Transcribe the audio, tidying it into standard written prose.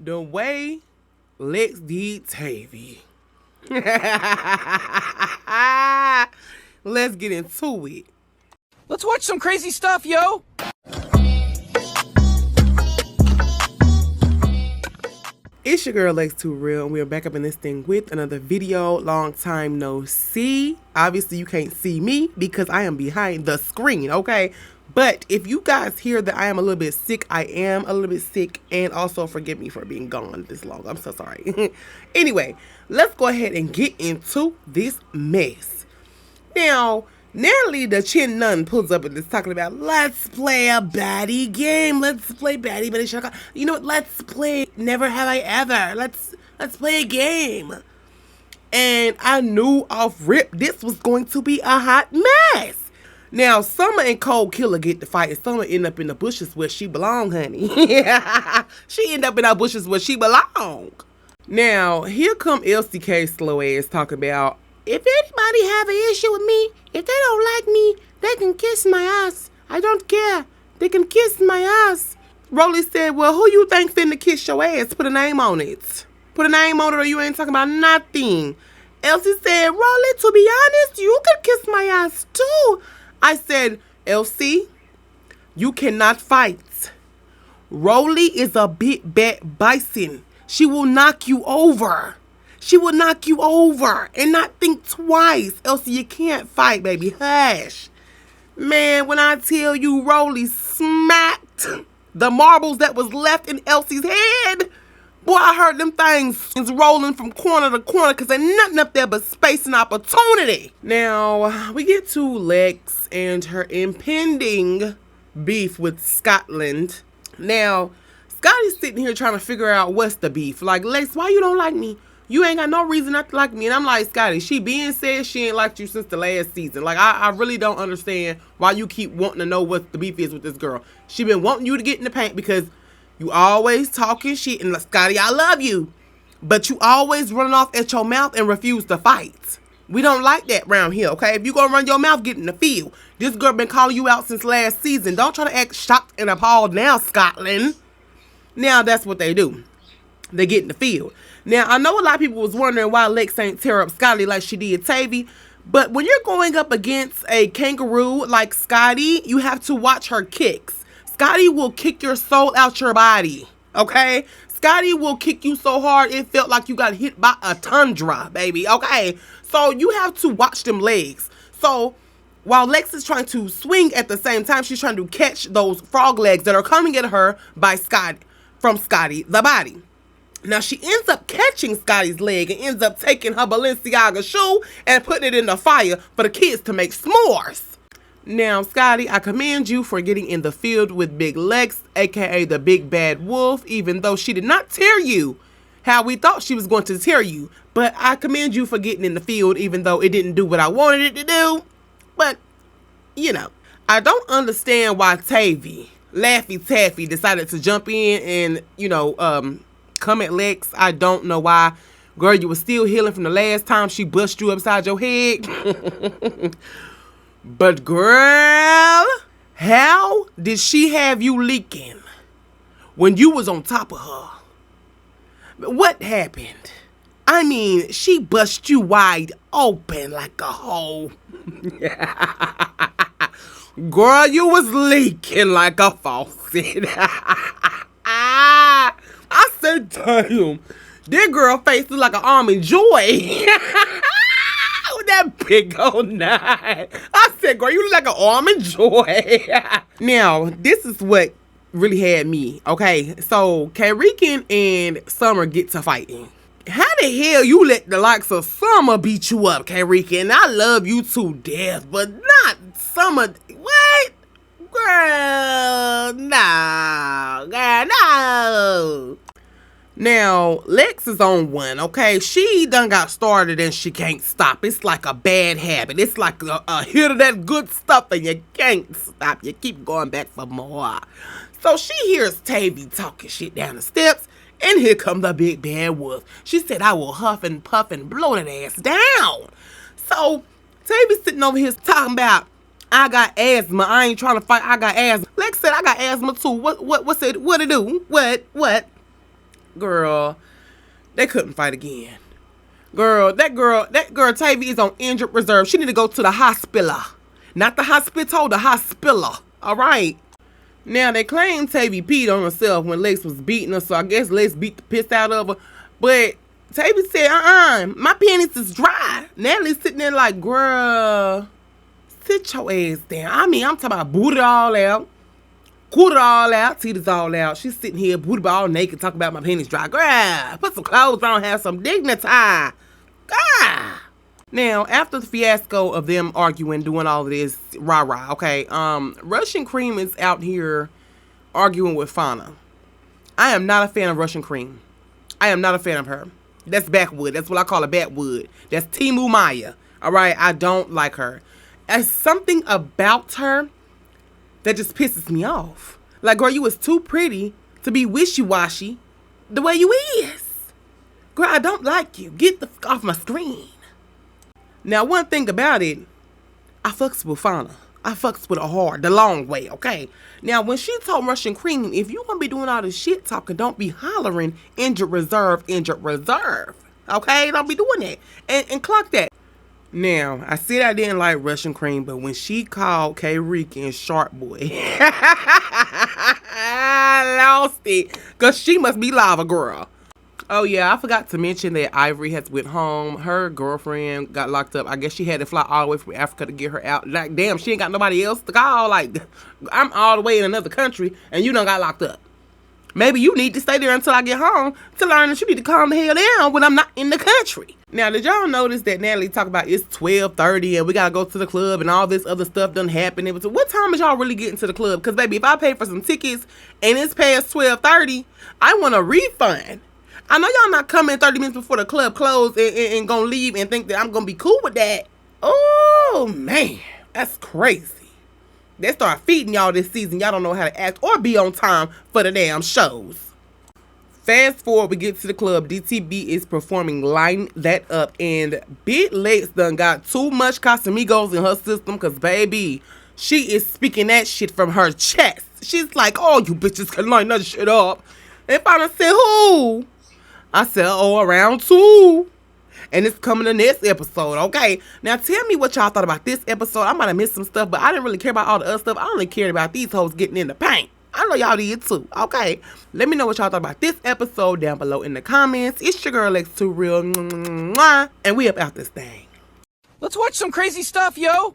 The way Lex did Tavii. Let's get into it. Let's watch some crazy stuff, yo! It's your girl Lex Too Real, and we're back up in this thing with another video. Long time no see. Obviously you can't see me because I am behind the screen, okay? But if you guys hear that I am a little bit sick, I am a little bit sick, and also forgive me for being gone this long. I'm so sorry. Anyway, let's go ahead and get into this mess. Now, nearly the chin nun pulls up and is talking about, let's play a baddie game. Let's play baddie shaka. You know what? Let's play Never Have I Ever. Let's play a game. And I knew off rip this was going to be a hot mess. Now, Summer and Cold Killer get to fight, and Summer end up in the bushes where she belong, honey. She end up in our bushes where she belong. Now, here come Elsie K slow ass talking about, if anybody have an issue with me, if they don't like me, they can kiss my ass. I don't care. They can kiss my ass. Rollie said, well, who you think finna kiss your ass? Put a name on it. Put a name on it or you ain't talking about nothing. Elsie said, Rollie, to be honest, you can kiss my ass too. I said, Elsie, you cannot fight. Rollie is a big bad bison. She will knock you over. She will knock you over and not think twice. Elsie, you can't fight, baby. Hush. Man, when I tell you Rollie smacked the marbles that was left in Elsie's head, boy, I heard them things rolling from corner to corner because there's nothing up there but space and opportunity. Now, we get to Lex and her impending beef with Scotland. Now, Scotty's sitting here trying to figure out what's the beef. Like, Lex, why you don't like me? You ain't got no reason not to like me. And I'm like, Scotty, she being said she ain't liked you since the last season. Like, I really don't understand why you keep wanting to know what the beef is with this girl. She been wanting you to get in the paint because you always talking shit. And Scotty, I love you. But you always running off at your mouth and refuse to fight. We don't like that round here, okay? If you gonna run your mouth, get in the field. This girl been calling you out since last season. Don't try to act shocked and appalled now, Scotland. Now, that's what they do. They get in the field. Now, I know a lot of people was wondering why Lex ain't tear up Scotty like she did Tavii. But when you're going up against a kangaroo like Scotty, you have to watch her kicks. Scotty will kick your soul out your body, okay? Scotty will kick you so hard it felt like you got hit by a tundra, baby, okay? So you have to watch them legs. So while Lex is trying to swing at the same time, she's trying to catch those frog legs that are coming at her by from Scotty, the body. Now, she ends up catching Scotty's leg and ends up taking her Balenciaga shoe and putting it in the fire for the kids to make s'mores. Now, Scotty, I commend you for getting in the field with Big Lex, a.k.a. the Big Bad Wolf, even though she did not tear you how we thought she was going to tear you. But I commend you for getting in the field, even though it didn't do what I wanted it to do. But, you know, I don't understand why Tavii, Laffy Taffy, decided to jump in and, you know, come at Lex. I don't know why. Girl, you were still healing from the last time she bust you upside your head. But girl, how did she have you leaking when you was on top of her? What happened? I mean, she bust you wide open like a hole. Girl, you was leaking like a faucet. I said, damn, that girl face look like an almond joy. With that big old knife. I said, girl, you look like an almond joy. Now, this is what really had me, okay? So, Karikin and Summer get to fighting. How the hell you let the likes of Summer beat you up, Karikin? I love you to death, but not Summer. What? Girl, no. Girl, no. Now, Lex is on one, okay? She done got started and she can't stop. It's like a bad habit. It's like a hit of that good stuff and you can't stop. You keep going back for more. So she hears Tavii talking shit down the steps, and here come the Big Bad Wolf. She said, I will huff and puff and blow that ass down. So Tavii sitting over here talking about, I got asthma. I ain't trying to fight. I got asthma. Lex said, I got asthma too. What it do? What? Girl, they couldn't fight again. Girl, that girl Tavii is on injured reserve. She need to go to the hospital. Not the hospital, the hospital. All right. Now, they claim Tavii peed on herself when Lex was beating her, so I guess Lex beat the piss out of her. But Tavii said, my panties is dry. Natalie's sitting there like, girl, sit your ass down. I mean, I'm talking about boot it all out. Quarter all out, titties all out. She's sitting here, booty all naked, talking about my panties dry. Girl, put some clothes on, have some dignity. God. Now, after the fiasco of them arguing, doing all of this rah-rah, okay, Russian Cream is out here arguing with Fauna. I am not a fan of Russian Cream. I am not a fan of her. That's backwood. That's what I call a backwood. That's Timu Maya. All right, I don't like her. There's something about her that just pisses me off. Like, girl, you was too pretty to be wishy-washy the way you is. Girl, I don't like you. Get the fuck off my screen. Now, one thing about it, I fucks with Fauna. I fucks with her hard, the long way, okay? Now, when she told Russian Cream, if you gonna be doing all this shit talking, don't be hollering injured reserve, okay? Don't be doing that. And clock that. Now, I said I didn't like Russian Cream, but when she called K-Reek and Shark Boy, I lost it. Because she must be lava girl. Oh, yeah, I forgot to mention that Ivory has went home. Her girlfriend got locked up. I guess she had to fly all the way from Africa to get her out. Like, damn, she ain't got nobody else to call. Like, I'm all the way in another country, and you done got locked up. Maybe you need to stay there until I get home to learn that you need to calm the hell down when I'm not in the country. Now, did y'all notice that Natalie talked about it's 12:30 and we gotta go to the club and all this other stuff done happened? What time is y'all really getting to the club? Because, baby, if I pay for some tickets and it's past 12:30, I want a refund. I know y'all not coming 30 minutes before the club closed and gonna leave and think that I'm gonna be cool with that. Oh, man, that's crazy. They start feeding y'all this season. Y'all don't know how to act or be on time for the damn shows. Fast forward, we get to the club. DTB is performing Line That Up. And Big Lex done got too much Casamigos in her system. Because, baby, she is speaking that shit from her chest. She's like, oh, you bitches can line that shit up. And Fauna said, who? I said, oh, around 2. And it's coming the next episode, okay? Now, tell me what y'all thought about this episode. I might have missed some stuff, but I didn't really care about all the other stuff. I only cared about these hoes getting in the paint. I know y'all did too, okay? Let me know what y'all thought about this episode down below in the comments. It's your girl, X Too Real, and we up out this thing. Let's watch some crazy stuff, yo!